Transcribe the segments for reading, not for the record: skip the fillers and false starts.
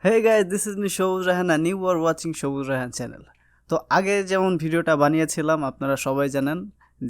Hey guys, this is me Sabuj Raihan and you are watching Sabuj Raihan channel. তো আগে যেমন ভিডিওটা বানিয়েছিলাম আপনারা সবাই জানেন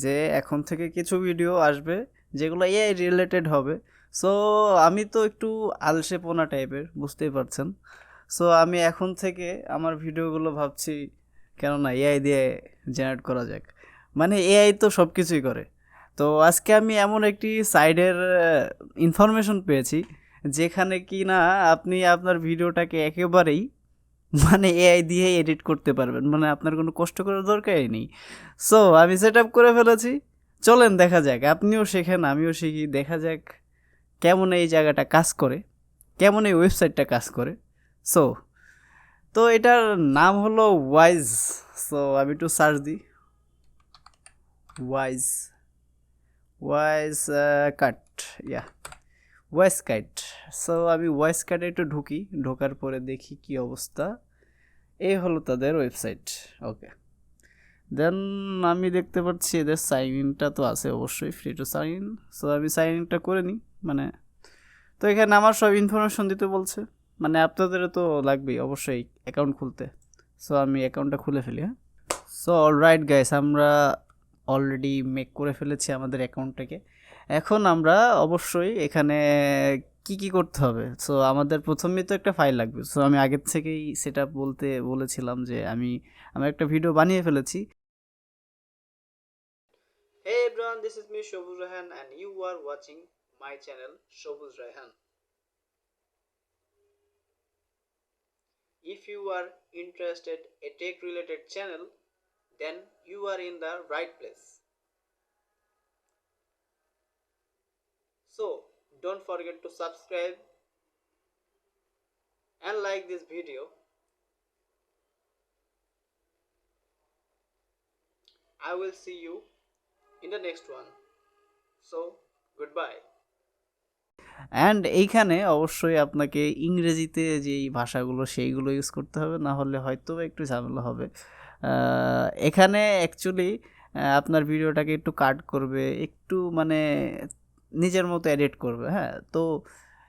যে এখন থেকে কিছু ভিডিও আসবে যেগুলো এআই রিলেটেড হবে। সো আমি তো একটু আলসেপনা টাইপের, বুঝতেই পারছেন। সো আমি এখন থেকে আমার ভিডিওগুলো ভাবছি কেননা এআই দিয়ে জেনারেট করা যাক। মানে এআই তো সব কিছুই করে। তো আজকে আমি এমন একটি সাইডের ইনফরমেশন পেয়েছি যেখানে কি না আপনি আপনার ভিডিওটাকে একেবারেই মানে এআই দিয়ে এডিট করতে পারবেন, মানে আপনার কোনো কষ্ট করার দরকারই নেই। সো আমি সেট আপ করে ফেলেছি, চলেন দেখা যাক, আপনিও শেখেন আমিও শিখি, দেখা যাক কেমন এই জায়গাটা কাজ করে, কেমন এই ওয়েবসাইটটা কাজ করে। সো তো এটার নাম হলো ওয়াইজ। সো আমি একটু সার্চ দিই ওয়াইজ ওয়াইজ কাট ইয়া WiseCut। সো আমি WiseCut একটু ঢুকি, ঢোকার পরে দেখি কি অবস্থা। এই হলো তাদের ওয়েবসাইট। ওকে, দেন আমি দেখতে পাচ্ছি এদের সাইন ইনটা তো আছে, অবশ্যই free to sign in. So আমি সাইন ইনটা করে নিই, মানে তো এখানে আমার সব ইনফরমেশন দিতে বলছে, মানে আপনাদেরও তো লাগবেই অবশ্যই অ্যাকাউন্ট খুলতে। সো আমি অ্যাকাউন্টটা খুলে ফেলি। হ্যাঁ, সো অলরাইট গাইস, আমরা অলরেডি মেক করে ফেলেছি আমাদের অ্যাকাউন্টটাকে। এখন আমরা অবশ্যই এখানে কি করতে হবে। সো আমাদের প্রথমেই তো একটা ফাইল লাগবে। সো আমি আগের থেকেই সেটা বলতে বলেছিলাম যে আমার একটা ভিডিও বানিয়ে ফেলেছি। Hey everyone, this is me Sabuj Raihan and you are watching my channel Sabuj Raihan. If you are interested a tech related channel, then you are in the right place. So don't forget to subscribe and like this video. I will see you in the next one. So goodbye. And এইখানে অবশ্যই আপনাকে ইংরেজিতে যেই ভাষাগুলো সেইগুলো use করতে হবে, না হলে হয়তো একটু ঝামেলা হবে। এখানে অ্যাকচুয়ালি আপনার ভিডিওটাকে একটু কাট করবে, একটু মানে নিজের মতো এডিট করবে। হ্যাঁ, তো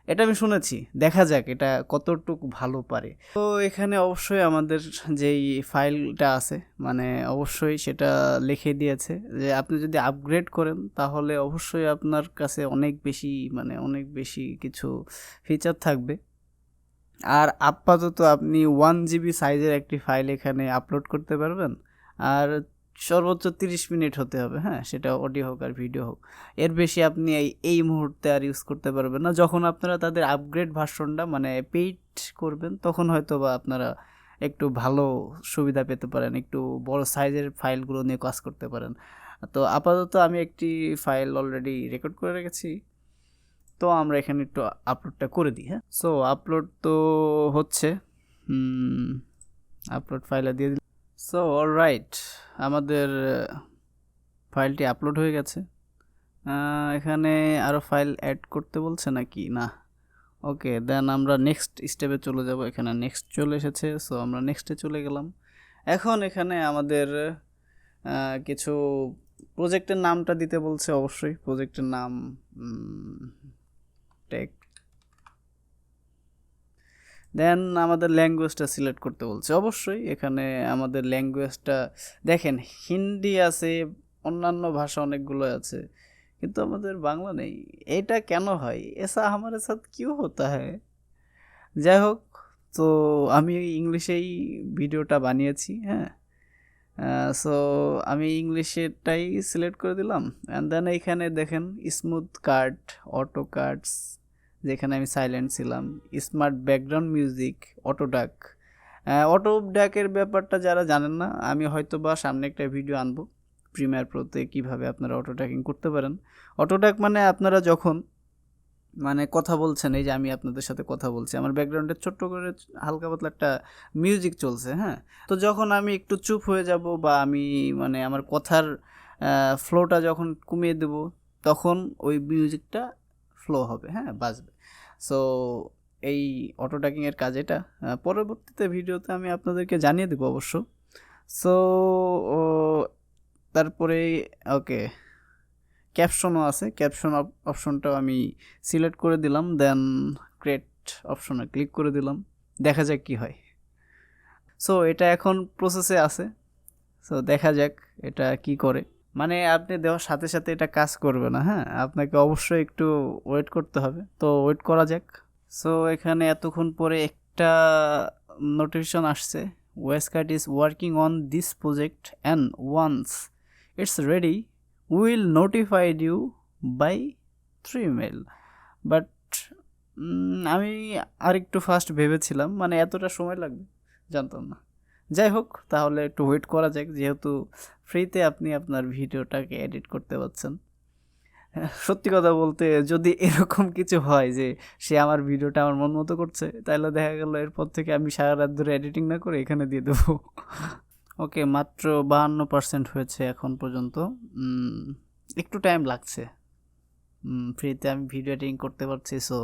এটা আমি শুনেছি, দেখা যাক এটা কতটুকু ভালো পারে। তো এখানে অবশ্যই আমাদের যেই ফাইলটা আছে, মানে অবশ্যই সেটা লিখে দিয়েছে যে আপনি যদি আপগ্রেড করেন তাহলে অবশ্যই আপনার কাছে অনেক বেশি কিছু ফিচার থাকবে। আর আপাতত আপনি 1 GB সাইজের একটি ফাইল এখানে আপলোড করতে পারবেন, আর সর্বোচ্চ 30 মিনিট হতে হবে। হ্যাঁ, সেটা অডিও হোক আর ভিডিও হোক, এর বেশি আপনি এই মুহূর্তে আর ইউজ করতে পারবেন না। যখন আপনারা তাদের আপগ্রেড ভার্সনটা মানে পেইড করবেন তখন হয়তো বা আপনারা একটু ভালো সুবিধা পেতে পারেন, একটু বড় সাইজের ফাইলগুলো নিয়ে কাজ করতে পারেন। তো আপাতত আমি একটি ফাইল অলরেডি রেকর্ড করে রেখেছি, তো আমরা এখানে একটু আপলোডটা করে দিই। হ্যাঁ, সো আপলোড তো হচ্ছে, আপলোড ফাইলে দিয়ে দিই। সো অলরাইট, আমাদের ফাইলটি আপলোড হয়ে গেছে। এখানে আরও ফাইল অ্যাড করতে বলছে নাকি না? ওকে, দেন আমরা নেক্সট স্টেপে চলে যাব। এখানে নেক্সট চলে এসেছে, সো আমরা নেক্সটে চলে গেলাম। এখন এখানে আমাদের কিছু প্রজেক্টের নামটা দিতে বলছে, অবশ্যই প্রজেক্টের নাম টেক। দেন আমাদের ল্যাঙ্গুয়েজটা সিলেক্ট করতে বলছে, অবশ্যই এখানে আমাদের ল্যাঙ্গুয়েজটা দেখেন হিন্দি আছে, অন্যান্য ভাষা অনেকগুলো আছে, কিন্তু আমাদের বাংলা নেই। এটা কেন হয়? এসা আমাদের সাথ কিউ হতা হ্যায়? যাই হোক, তো আমি ইংলিশেই ভিডিওটা বানিয়েছি। হ্যাঁ, সো আমি ইংলিশেরটাই সিলেক্ট করে দিলাম। অ্যান্ড দেন এইখানে দেখেন স্মুথ কাট, অটো কাটস, যেখানে আমি সাইলেন্ট ছিলাম, স্মার্ট ব্যাকগ্রাউন্ড মিউজিক, অটোডাক। অটোডাকের ব্যাপারটা যারা জানেন না, আমি হয়তো বা সামনে একটা ভিডিও আনবো প্রিমিয়ার প্রোতে কীভাবে আপনারা অটোডাকিং করতে পারেন। অটোডাক মানে আপনারা যখন মানে কথা বলছেন, এই যে আমি আপনাদের সাথে কথা বলছি, আমার ব্যাকগ্রাউন্ডে ছোট্ট করে হালকা পাতলা একটা মিউজিক চলছে। হ্যাঁ, তো যখন আমি একটু চুপ হয়ে যাব বা আমি মানে আমার কথার ফ্লোটা যখন কমিয়ে দেব, তখন ওই মিউজিকটা ফ্লো হবে, হ্যাঁ, বাজবে। সো এই অটো ট্র্যাকিংয়ের কাজ এটা। পরবর্তীতে ভিডিওতে আমি আপনাদেরকে জানিয়ে দেবো অবশ্য। সো তারপরে ওকে, ক্যাপশনও আছে, ক্যাপশন অপশনটাও আমি সিলেক্ট করে দিলাম, দেন ক্রিয়েট অপশনে ক্লিক করে দিলাম, দেখা যাক কি হয়। সো এটা এখন প্রসেসে আছে, সো দেখা যাক এটা কি করে। মানে আপনি দেওয়ার সাথে সাথে এটা কাজ করবে না, হ্যাঁ, আপনাকে অবশ্যই একটু ওয়েট করতে হবে। তো ওয়েট করা যাক। সো এখানে এতক্ষণ পরে একটা নোটিফিকেশন আসছে, WiseCut is working on this project and once it's ready we will notify you by through email. But আমি আরেকটু ফাস্ট ভেবেছিলাম, মানে এতটা সময় লাগবে জানতাম না। যাই হোক, তাহলে একটু ওয়েট করা যাক, যেহেতু ফ্রিতে আপনি আপনার ভিডিওটাকে এডিট করতে পারছেন। সত্যি কথা বলতে, যদি এরকম কিছু হয় যে সে আমার ভিডিওটা আমার মন মতো করছে, তাহলে দেখা গেল এরপর থেকে আমি সারা রাত ধরে এডিটিং না করে এখানে দিয়ে দেবো। ওকে, মাত্র 52% হয়েছে এখন পর্যন্ত। একটু টাইম লাগছে, ফ্রিতে আমি ভিডিও এডিটিং করতে পারছি, সো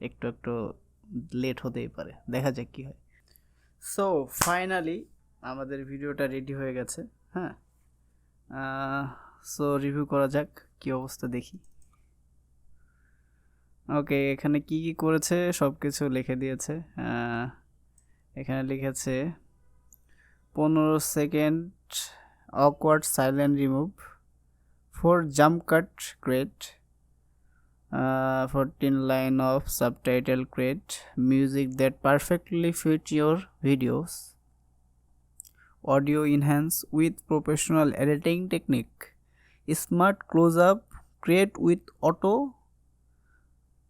একটু একটু লেট হতেই পারে, দেখা যাক কী হয়। সো ফাইনালি আমাদের ভিডিওটা রেডি হয়ে গেছে। হ্যাঁ, সো রিভিউ করা যাক কী অবস্থা, দেখি। ওকে, এখানে কি কি করেছে সব কিছু লিখে দিয়েছে। এখানে লিখেছে 15 second awkward silent remove, 4 jump cut create, 14 line of subtitle create, music that perfectly fit your videos, audio enhance with professional editing technique, smart close up create with auto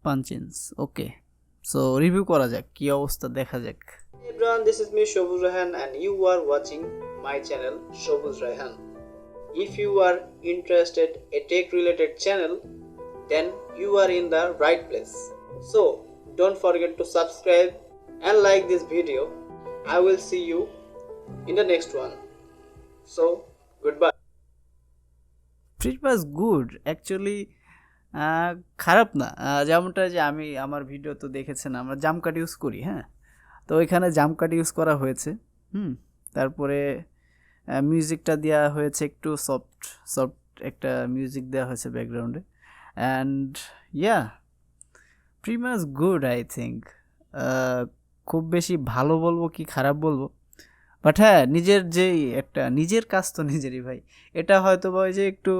punch-ins. Okay, so review করা যাক কি অবস্থা, দেখা যাক। Hey everyone, this is me Sabuj Raihan and you are watching my channel Sabuj Raihan. If you are interested a tech related channel, then you are in the right place. So don't forget to subscribe and like this video. I will see you in the next one. So goodbye. It was good actually. খারাপ না, যেমনটা যে আমি আমার video তো দেখেছেন, আমরা jump cut use করি। হ্যাঁ, তো এখানে জাম্প কাট ইউজ করা হয়েছে। তারপরে মিউজিকটা দেওয়া হয়েছে একটু সফট একটা মিউজিক দেওয়া হয়েছে ব্যাকগ্রাউন্ডে, and yeah pretty much good I think. খুব বেশি ভালো বলবো কি খারাপ বলবো, বাট হ্যাঁ, নিজের কাজ তো নিজেরই ভাই। এটা হয়তো বা ওই যে একটু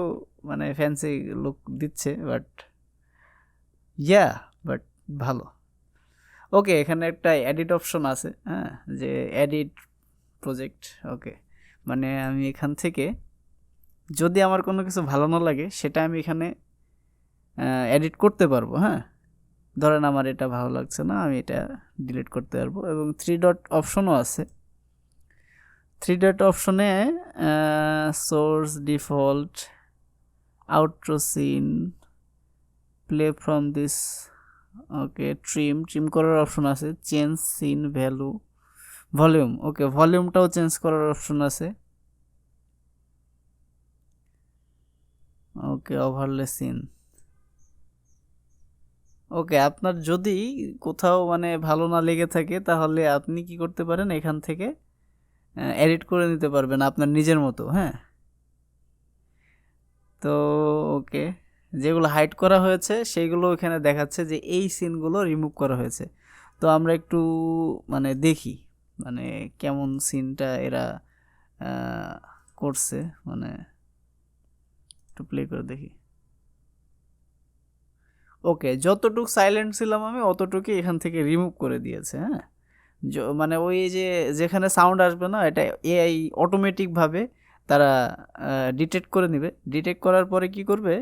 মানে ফ্যান্সি লুক দিচ্ছে, বাট ভালো। ওকে, এখানে একটা এডিট অপশন আছে, হ্যাঁ, যে এডিট প্রজেক্ট। ওকে, মানে আমি এখান থেকে যদি আমার কোনো কিছু ভালো না লাগে সেটা আমি এখানে এডিট করতে পারবো। হ্যাঁ, ধরেন আমার এটা ভালো লাগছে না, আমি এটা ডিলিট করতে পারবো। এবং 3 ডট অপশনও আছে। 3 ডট অপশনে source, default, outro scene, play from this, okay, trim করার অপশন আছে, change scene value, volume. Okay, ভলিউমটাও চেঞ্জ করার অপশন আছে। Okay, overlay scene. ওকে, আপনার যদি কোথাও মানে ভালো না লেগে থাকে তাহলে আপনি কি করতে পারেন, এখান থেকে এডিট করে নিতে পারবেন আপনার নিজের মতো। হ্যাঁ, তো ওকে, যেগুলো হাইড করা হয়েছে সেইগুলো এখানে দেখাচ্ছে যে এই সিনগুলো রিমুভ করা হয়েছে। তো আমরা একটু মানে দেখি মানে কেমন সিনটা এরা করছে, মানে একটু প্লে করে দেখি। ওকে, যতটুকু সাইলেন্ট ছিলাম আমি অতটুকুই এখান থেকে রিমুভ করে দিয়েছে। হ্যাঁ, মানে ওই যে যেখানে সাউন্ড আসবে না, এটা এআই অটোমেটিকভাবে তারা ডিটেক্ট করে নেবে। ডিটেক্ট করার পরে কি করবে,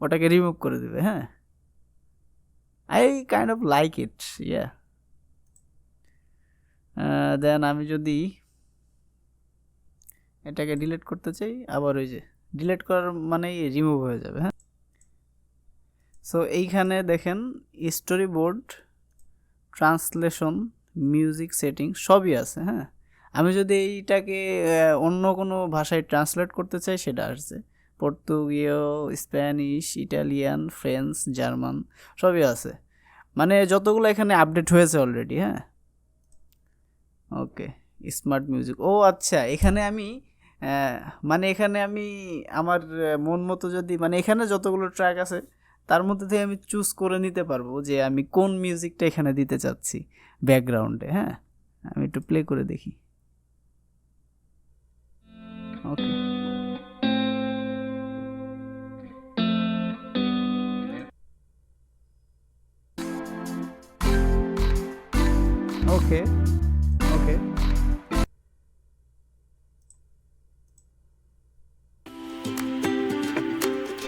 ওটাকে রিমুভ করে দেবে। হ্যাঁ, I kind of like it, yeah. Then আমি যদি এটাকে ডিলিট করতে চাই, আবার ওই যে ডিলিট করার মানেই রিমুভ হয়ে যাবে। হ্যাঁ, সো এইখানে দেখেন story board, translation, music setting সবই আছে। হ্যাঁ, আমি যদি এইটাকে অন্য কোনো ভাষায় ট্রান্সলেট করতে চাই সেটা আসছে, পর্তুগীয়, স্প্যানিশ, ইটালিয়ান, ফ্রেঞ্চ, জার্মান সবই আছে, মানে যতগুলো এখানে আপডেট হয়েছে অলরেডি। হ্যাঁ, ওকে, স্মার্ট মিউজিক। ও আচ্ছা, এখানে আমি মানে এখানে আমি আমার মন মতো যদি মানে এখানে যতগুলো ট্র্যাক আছে তার মধ্যে থেকে আমি চুজ করে নিতে পারবো যে আমি কোন মিউজিকটা এখানে দিতে চাচ্ছি ব্যাকগ্রাউন্ডে। হ্যাঁ, আমি একটু প্লে করে দেখি। Okay, okay, okay.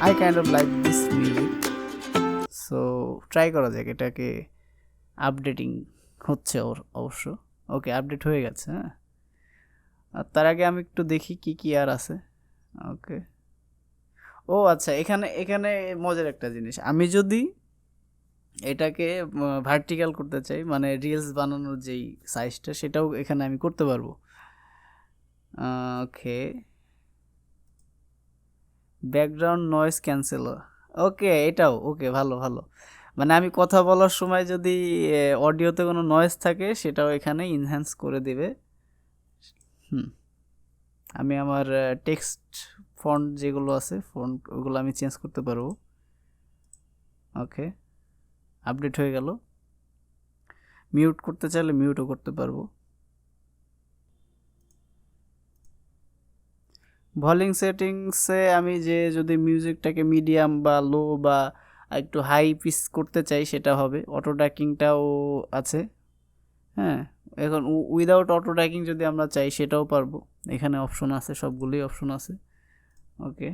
I kind of like this music. So try করা যাক এটাকে। আপডেটিং হচ্ছে অবশ্য। ওকে, আপডেট হয়ে গেছে। হ্যাঁ, আর তার আগে আমি একটু দেখি কি কি আর আছে। ওকে, ও আচ্ছা, এখানে এখানে মজার একটা জিনিস, আমি যদি এটাকে ভার্টিক্যাল করতে চাই মানে রিলস বানানোর যেই সাইজটা সেটাও এখানে আমি করতে পারবো। ওকে, ব্যাকগ্রাউন্ড নয়েজ ক্যান্সেলার। ওকে, এটাও ওকে, ভালো ভালো। মানে আমি কথা বলার সময় যদি অডিওতে কোনো নয়েজ থাকে সেটাও এখানে ইনহ্যান্স করে দিবে। হুম, আমি আমার টেক্সট ফন্ট যেগুলো আছে ফন্ট ওগুলো আমি চেঞ্জ করতে পারবো। ওকে, আপডেট হয়ে গেল। মিউট করতে চাইলে মিউটও করতে পারবো। ভলিং সেটিংসে আমি যে যদি মিউজিকটাকে মিডিয়াম বা লো বা একটু হাই পিচ করতে চাই সেটা হবে। অটো ট্র্যাকিংটাও আছে। হ্যাঁ, এখন উইদাউট অটো ট্র্যাকিং যদি আমরা চাই সেটাও পারবো। এখানে অপশন আছে, সবগুলোই অপশন আছে। ওকে,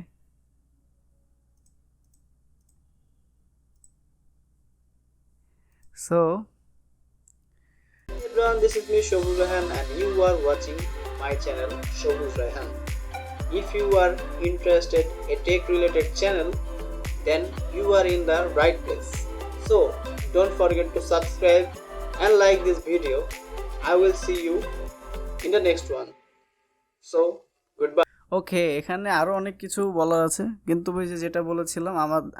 so Hey everyone, this is me Sabuj Raihan and you are watching my channel Sabuj Raihan. If you are interested a tech related channel, then you are in the right place. So don't forget to subscribe and like this video. I will see you in the next one. So goodbye. ওকে, এখানে আরও অনেক কিছু বলার আছে কিন্তু ওই যে যেটা বলেছিলাম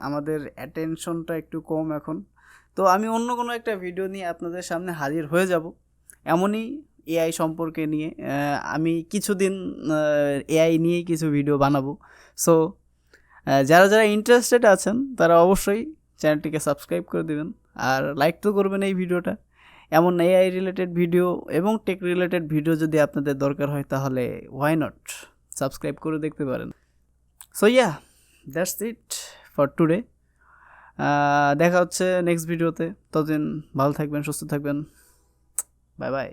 আমাদের অ্যাটেনশনটা একটু কম এখন। তো আমি অন্য কোনো একটা ভিডিও নিয়ে আপনাদের সামনে হাজির হয়ে যাব এমনই এআই সম্পর্কে নিয়ে। আমি কিছুদিন এআই নিয়েই কিছু ভিডিও বানাবো। সো যারা যারা ইন্টারেস্টেড আছেন তারা অবশ্যই চ্যানেলটিকে সাবস্ক্রাইব করে দেবেন আর লাইক তো করবেন এই ভিডিওটা। এমন এআই রিলেটেড ভিডিও এবং টেক রিলেটেড ভিডিও যদি আপনাদের দরকার হয় তাহলে হোয়াই নট সাবস্ক্রাইব করে দেখতে পারেন। So yeah, that's it for today. দেখা হচ্ছে নেক্সট ভিডিওতে। ততদিন ভালো থাকবেন, সুস্থ থাকবেন। Bye bye.